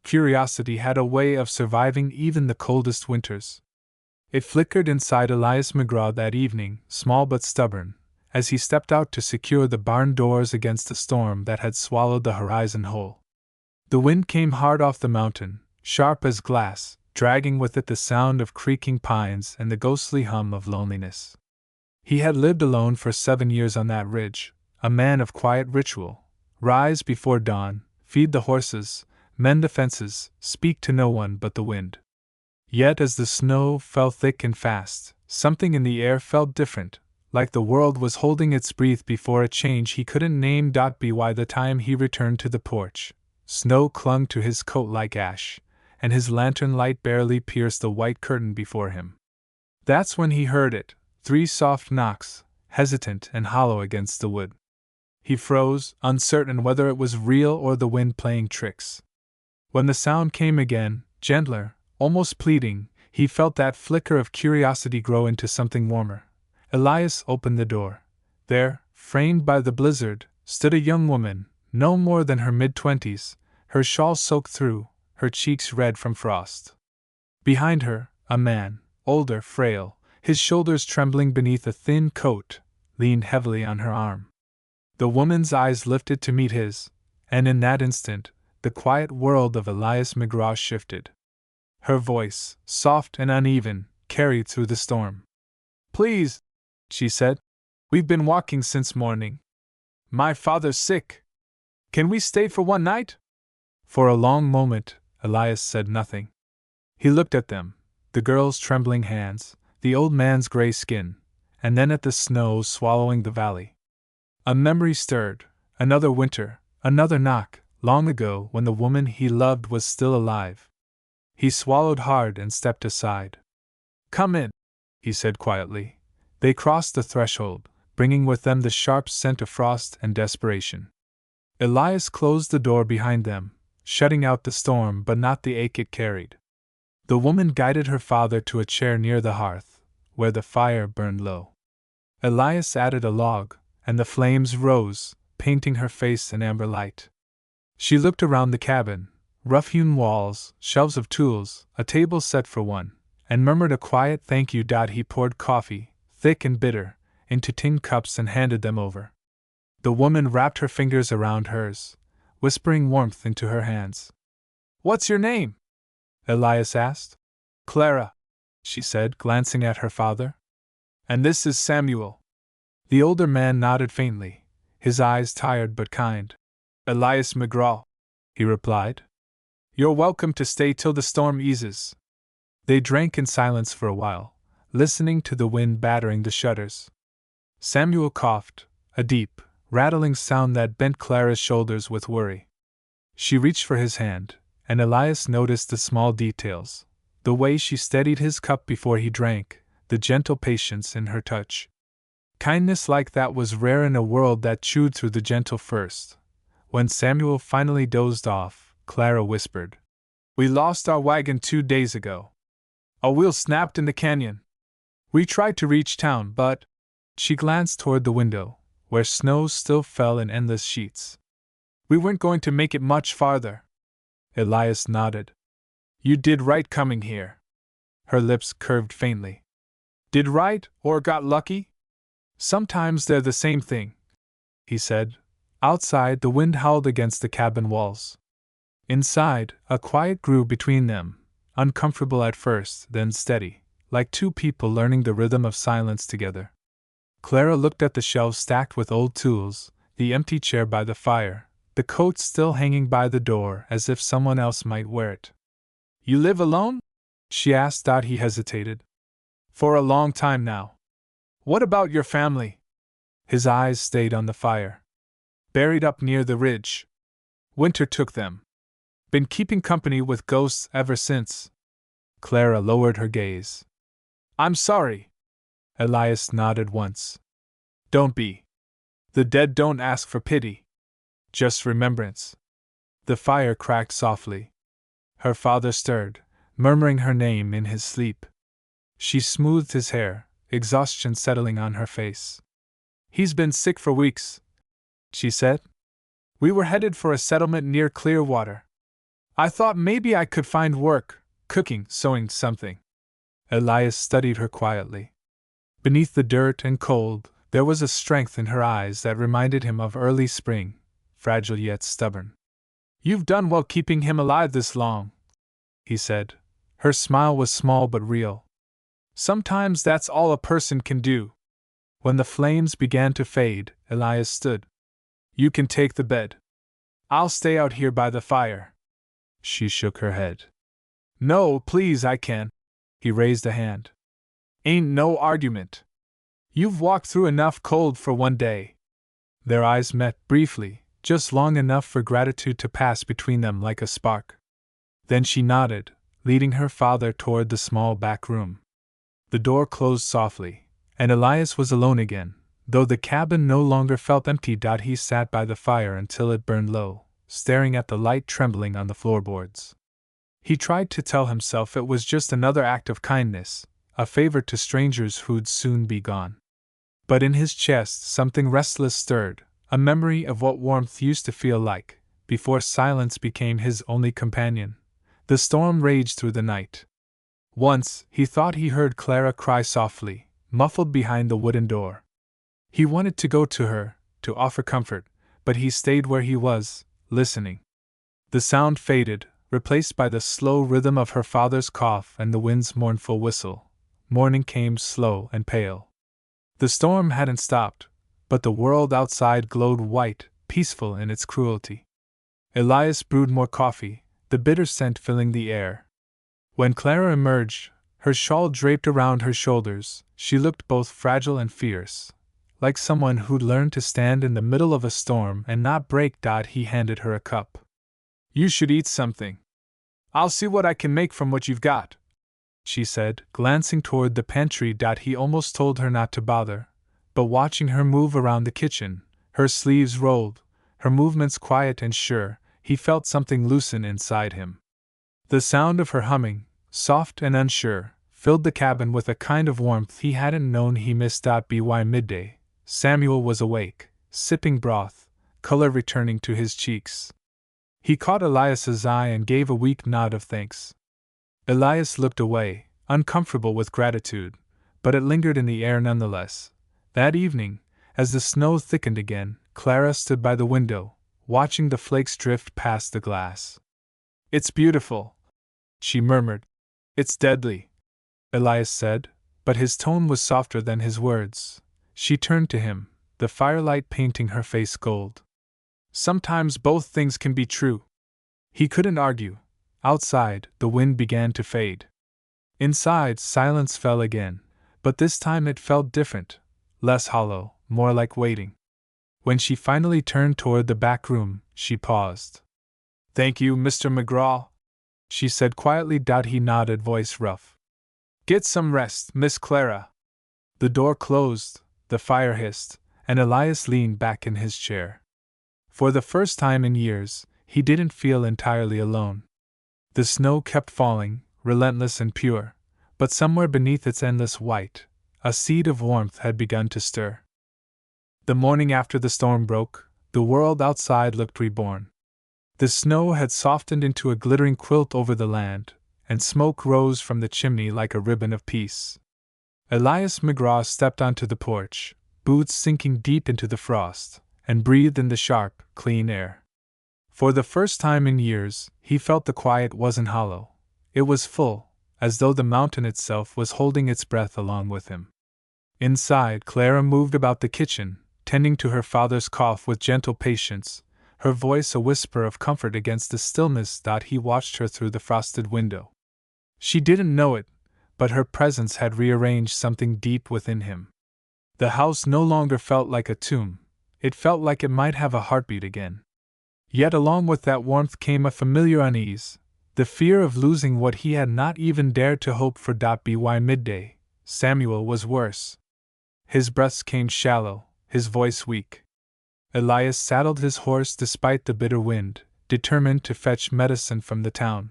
Curiosity had a way of surviving even the coldest winters. It flickered inside Elias McGraw that evening, small but stubborn, as he stepped out to secure the barn doors against the storm that had swallowed the horizon whole. The wind came hard off the mountain, sharp as glass, dragging with it the sound of creaking pines and the ghostly hum of loneliness. He had lived alone for 7 years on that ridge, a man of quiet ritual: rise before dawn, feed the horses, mend the fences, speak to no one but the wind. Yet as the snow fell thick and fast, something in the air felt different, like the world was holding its breath before a change he couldn't name. By the time he returned to the porch, snow clung to his coat like ash, and his lantern light barely pierced the white curtain before him. That's when he heard it, 3 soft knocks, hesitant and hollow against the wood. He froze, uncertain whether it was real or the wind playing tricks. When the sound came again, gentler, almost pleading, he felt that flicker of curiosity grow into something warmer. Elias opened the door. There, framed by the blizzard, stood a young woman, no more than her mid-20s, her shawl soaked through, her cheeks red from frost. Behind her, a man, older, frail, his shoulders trembling beneath a thin coat, leaned heavily on her arm. The woman's eyes lifted to meet his, and in that instant, the quiet world of Elias McGraw shifted. Her voice, soft and uneven, carried through the storm. "Please," she said, "we've been walking since morning. My father's sick. Can we stay for one night?" For a long moment, Elias said nothing. He looked at them, the girl's trembling hands, the old man's gray skin, and then at the snow swallowing the valley. A memory stirred, another winter, another knock, long ago when the woman he loved was still alive. He swallowed hard and stepped aside. "Come in," he said quietly. They crossed the threshold, bringing with them the sharp scent of frost and desperation. Elias closed the door behind them, shutting out the storm but not the ache it carried. The woman guided her father to a chair near the hearth, where the fire burned low. Elias added a log, and the flames rose, painting her face an amber light. She looked around the cabin, rough-hewn walls, shelves of tools, a table set for one, and murmured a quiet thank you. He poured coffee, thick and bitter, into tin cups and handed them over. The woman wrapped her fingers around hers, whispering warmth into her hands. "What's your name?" Elias asked. "Clara," she said, glancing at her father. "And this is Samuel." The older man nodded faintly, his eyes tired but kind. "Elias McGraw," he replied. "You're welcome to stay till the storm eases." They drank in silence for a while, listening to the wind battering the shutters. Samuel coughed, a deep, rattling sound that bent Clara's shoulders with worry. She reached for his hand, and Elias noticed the small details, the way she steadied his cup before he drank, the gentle patience in her touch. Kindness like that was rare in a world that chewed through the gentle first. When Samuel finally dozed off, Clara whispered, "We lost our wagon 2 days ago. A wheel snapped in the canyon. We tried to reach town, but—" She glanced toward the window, where snow still fell in endless sheets. "We weren't going to make it much farther." Elias nodded. "You did right coming here." Her lips curved faintly. "Did right, or got lucky?" "Sometimes they're the same thing," he said. Outside, the wind howled against the cabin walls. Inside, a quiet grew between them, uncomfortable at first, then steady, like 2 people learning the rhythm of silence together. Clara looked at the shelves stacked with old tools, the empty chair by the fire, the coat still hanging by the door as if someone else might wear it. "You live alone?" she asked. He hesitated. "For a long time now." "What about your family?" His eyes stayed on the fire. "Buried up near the ridge. Winter took them. Been keeping company with ghosts ever since." Clara lowered her gaze. "I'm sorry." Elias nodded once. "Don't be. The dead don't ask for pity. Just remembrance." The fire cracked softly. Her father stirred, murmuring her name in his sleep. She smoothed his hair, exhaustion settling on her face. "He's been sick for weeks," she said. "We were headed for a settlement near Clearwater." I thought maybe I could find work, cooking, sewing, something. Elias studied her quietly. Beneath the dirt and cold, there was a strength in her eyes that reminded him of early spring, fragile yet stubborn. You've done well keeping him alive this long, he said. Her smile was small but real. Sometimes that's all a person can do. When the flames began to fade, Elias stood. You can take the bed. I'll stay out here by the fire. She shook her head. No, please, I can. He raised a hand. Ain't no argument. You've walked through enough cold for one day. Their eyes met briefly, just long enough for gratitude to pass between them like a spark. Then she nodded, leading her father toward the small back room. The door closed softly, and Elias was alone again, though the cabin no longer felt empty. He sat by the fire until it burned low, staring at the light trembling on the floorboards. He tried to tell himself it was just another act of kindness, a favor to strangers who'd soon be gone. But in his chest something restless stirred, a memory of what warmth used to feel like, before silence became his only companion. The storm raged through the night. Once, he thought he heard Clara cry softly, muffled behind the wooden door. He wanted to go to her, to offer comfort, but he stayed where he was, listening. The sound faded, replaced by the slow rhythm of her father's cough and the wind's mournful whistle. Morning came slow and pale. The storm hadn't stopped, but the world outside glowed white, peaceful in its cruelty. Elias brewed more coffee, the bitter scent filling the air. When Clara emerged, her shawl draped around her shoulders, she looked both fragile and fierce, like someone who'd learned to stand in the middle of a storm and not break. He handed her a cup. You should eat something. I'll see what I can make from what you've got, she said, glancing toward the pantry. He almost told her not to bother, but watching her move around the kitchen, her sleeves rolled, her movements quiet and sure, he felt something loosen inside him. The sound of her humming, soft and unsure, filled the cabin with a kind of warmth he hadn't known he missed. By midday, Samuel was awake, sipping broth, color returning to his cheeks. He caught Elias's eye and gave a weak nod of thanks. Elias looked away, uncomfortable with gratitude, but it lingered in the air nonetheless. That evening, as the snow thickened again, Clara stood by the window, watching the flakes drift past the glass. It's beautiful, she murmured. It's deadly, Elias said, but his tone was softer than his words. She turned to him, the firelight painting her face gold. Sometimes both things can be true. He couldn't argue. Outside, the wind began to fade. Inside, silence fell again, but this time it felt different, less hollow, more like waiting. When she finally turned toward the back room, she paused. Thank you, Mr. McGraw, she said quietly. He nodded, voice rough. Get some rest, Miss Clara. The door closed, the fire hissed, and Elias leaned back in his chair. For the first time in years, he didn't feel entirely alone. The snow kept falling, relentless and pure, but somewhere beneath its endless white, a seed of warmth had begun to stir. The morning after the storm broke, the world outside looked reborn. The snow had softened into a glittering quilt over the land, and smoke rose from the chimney like a ribbon of peace. Elias McGraw stepped onto the porch, boots sinking deep into the frost, and breathed in the sharp, clean air. For the first time in years, he felt the quiet wasn't hollow. It was full, as though the mountain itself was holding its breath along with him. Inside, Clara moved about the kitchen, tending to her father's cough with gentle patience, her voice a whisper of comfort against the stillness. He watched her through the frosted window. She didn't know it, but her presence had rearranged something deep within him. The house no longer felt like a tomb, it felt like it might have a heartbeat again. Yet along with that warmth came a familiar unease, the fear of losing what he had not even dared to hope for. By midday, Samuel was worse. His breaths came shallow, his voice weak. Elias saddled his horse despite the bitter wind, determined to fetch medicine from the town.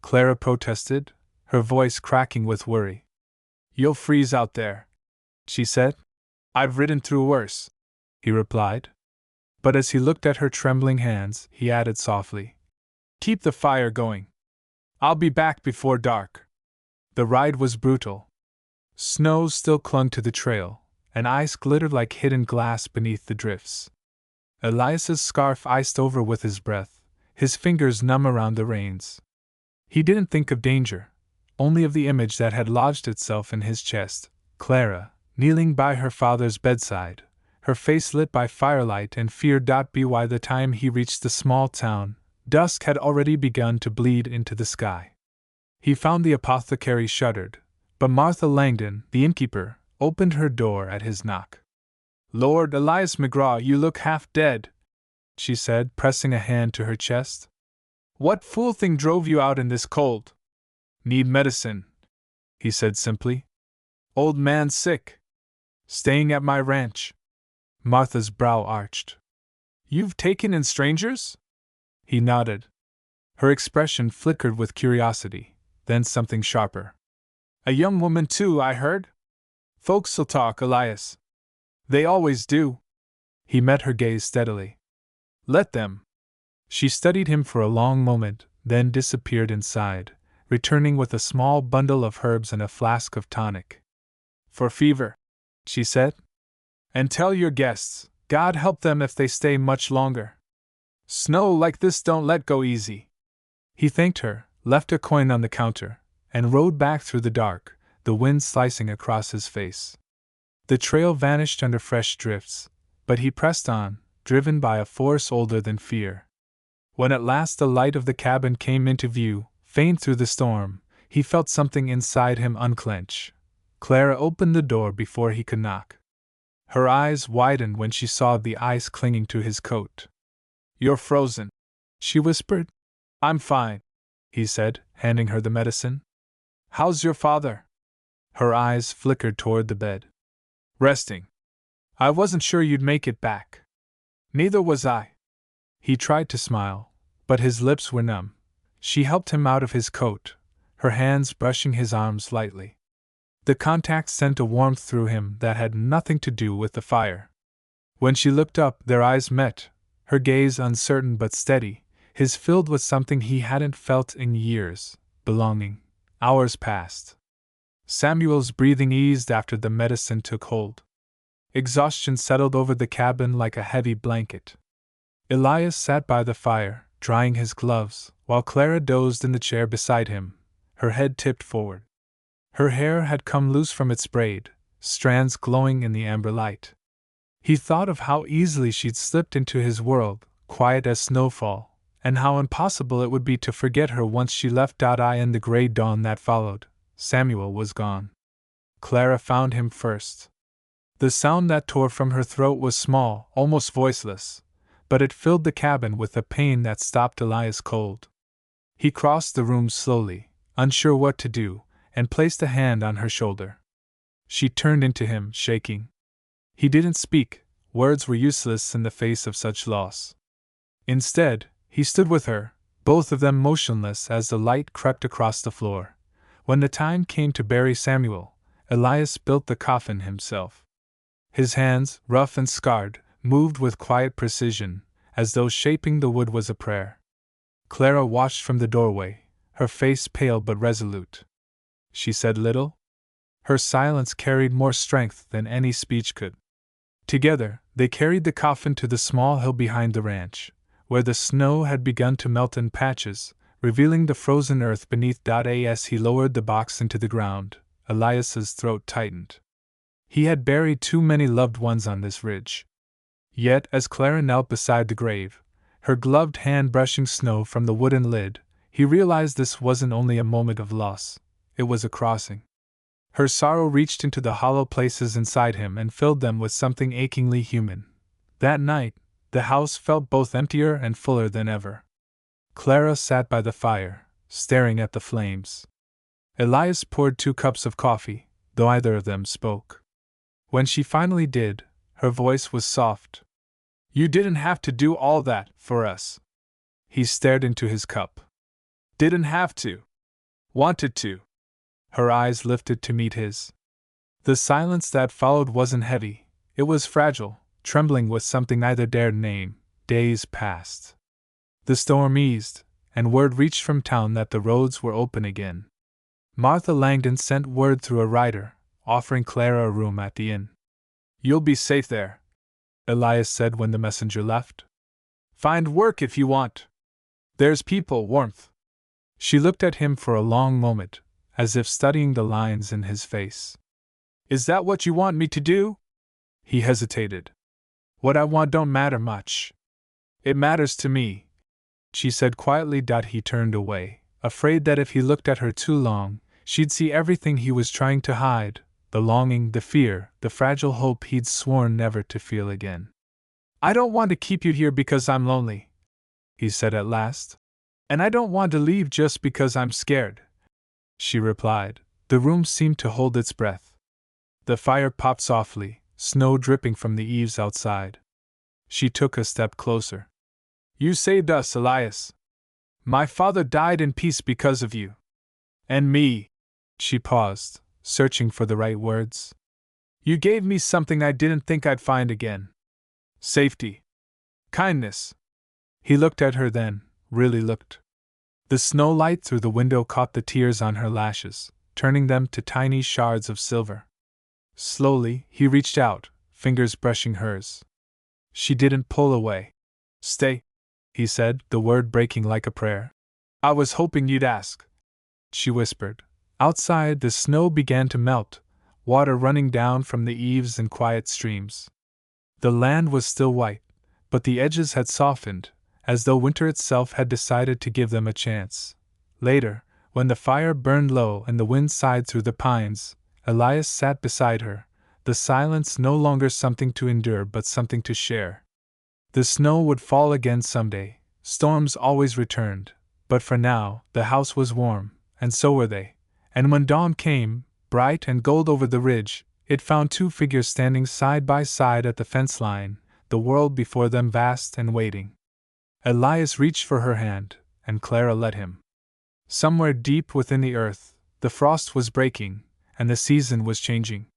Clara protested, her voice cracking with worry. You'll freeze out there, she said. I've ridden through worse, he replied. But as he looked at her trembling hands, he added softly, Keep the fire going. I'll be back before dark. The ride was brutal. Snow still clung to the trail, and ice glittered like hidden glass beneath the drifts. Elias's scarf iced over with his breath, his fingers numb around the reins. He didn't think of danger, only of the image that had lodged itself in his chest, Clara, kneeling by her father's bedside, her face lit by firelight and fear. By the time he reached the small town, dusk had already begun to bleed into the sky. He found the apothecary shuttered, but Martha Langdon, the innkeeper, opened her door at his knock. "Lord Elias McGraw, you look half dead," she said, pressing a hand to her chest. "What fool thing drove you out in this cold?" "Need medicine," he said simply. "Old man sick. Staying at my ranch." Martha's brow arched. "You've taken in strangers?" He nodded. Her expression flickered with curiosity, then something sharper. "A young woman too, I heard? Folks'll talk, Elias. They always do." He met her gaze steadily. "Let them." She studied him for a long moment, then disappeared inside, returning with a small bundle of herbs and a flask of tonic. "For fever," she said. "And tell your guests, God help them if they stay much longer. Snow like this don't let go easy." He thanked her, left a coin on the counter, and rode back through the dark, the wind slicing across his face. The trail vanished under fresh drifts, but he pressed on, driven by a force older than fear. When at last the light of the cabin came into view, faint through the storm, he felt something inside him unclench. Clara opened the door before he could knock. Her eyes widened when she saw the ice clinging to his coat. "You're frozen," she whispered. "I'm fine," he said, handing her the medicine. "How's your father?" Her eyes flickered toward the bed. "Resting. I wasn't sure you'd make it back." "Neither was I." He tried to smile, but his lips were numb. She helped him out of his coat, her hands brushing his arms lightly. The contact sent a warmth through him that had nothing to do with the fire. When she looked up, their eyes met, her gaze uncertain but steady, his filled with something he hadn't felt in years, belonging. Hours passed. Samuel's breathing eased after the medicine took hold. Exhaustion settled over the cabin like a heavy blanket. Elias sat by the fire, drying his gloves, while Clara dozed in the chair beside him, her head tipped forward. Her hair had come loose from its braid, strands glowing in the amber light. He thought of how easily she'd slipped into his world, quiet as snowfall, and how impossible it would be to forget her once she left. In the gray dawn that followed, Samuel was gone. Clara found him first. The sound that tore from her throat was small, almost voiceless, but it filled the cabin with a pain that stopped Elias cold. He crossed the room slowly, unsure what to do, and placed a hand on her shoulder. She turned into him, shaking. He didn't speak, words were useless in the face of such loss. Instead, he stood with her, both of them motionless as the light crept across the floor. When the time came to bury Samuel, Elias built the coffin himself. His hands, rough and scarred, moved with quiet precision, as though shaping the wood was a prayer. Clara watched from the doorway, her face pale but resolute. She said little. Her silence carried more strength than any speech could. Together, they carried the coffin to the small hill behind the ranch, where the snow had begun to melt in patches, revealing the frozen earth beneath. As he lowered the box into the ground, Elias's throat tightened. He had buried too many loved ones on this ridge. Yet, as Clara knelt beside the grave, her gloved hand brushing snow from the wooden lid, he realized this wasn't only a moment of loss, it was a crossing. Her sorrow reached into the hollow places inside him and filled them with something achingly human. That night, the house felt both emptier and fuller than ever. Clara sat by the fire, staring at the flames. Elias poured 2 cups of coffee, though neither of them spoke. When she finally did, her voice was soft. "You didn't have to do all that for us." He stared into his cup. "Didn't have to. Wanted to." Her eyes lifted to meet his. The silence that followed wasn't heavy, it was fragile, trembling with something neither dared name. Days passed. The storm eased, and word reached from town that the roads were open again. Martha Langdon sent word through a rider, offering Clara a room at the inn. "You'll be safe there," Elias said when the messenger left. "Find work if you want. There's people, warmth." She looked at him for a long moment, as if studying the lines in his face. "Is that what you want me to do?" He hesitated. "What I want don't matter much." "It matters to me," she said quietly. He turned away, afraid that if he looked at her too long, she'd see everything he was trying to hide, the longing, the fear, the fragile hope he'd sworn never to feel again. "I don't want to keep you here because I'm lonely," he said at last. "And I don't want to leave just because I'm scared," she replied. The room seemed to hold its breath. The fire popped softly, snow dripping from the eaves outside. She took a step closer. "You saved us, Elias. My father died in peace because of you. And me." She paused, searching for the right words. "You gave me something I didn't think I'd find again. Safety. Kindness." He looked at her then, really looked. The snow light through the window caught the tears on her lashes, turning them to tiny shards of silver. Slowly, he reached out, fingers brushing hers. She didn't pull away. "Stay," he said, the word breaking like a prayer. "I was hoping you'd ask," she whispered. Outside, the snow began to melt, water running down from the eaves in quiet streams. The land was still white, but the edges had softened, as though winter itself had decided to give them a chance. Later, when the fire burned low and the wind sighed through the pines, Elias sat beside her, the silence no longer something to endure but something to share. The snow would fall again someday, storms always returned, but for now, the house was warm, and so were they. And when dawn came, bright and gold over the ridge, it found two figures standing side by side at the fence line, the world before them vast and waiting. Elias reached for her hand, and Clara let him. Somewhere deep within the earth, the frost was breaking, and the season was changing.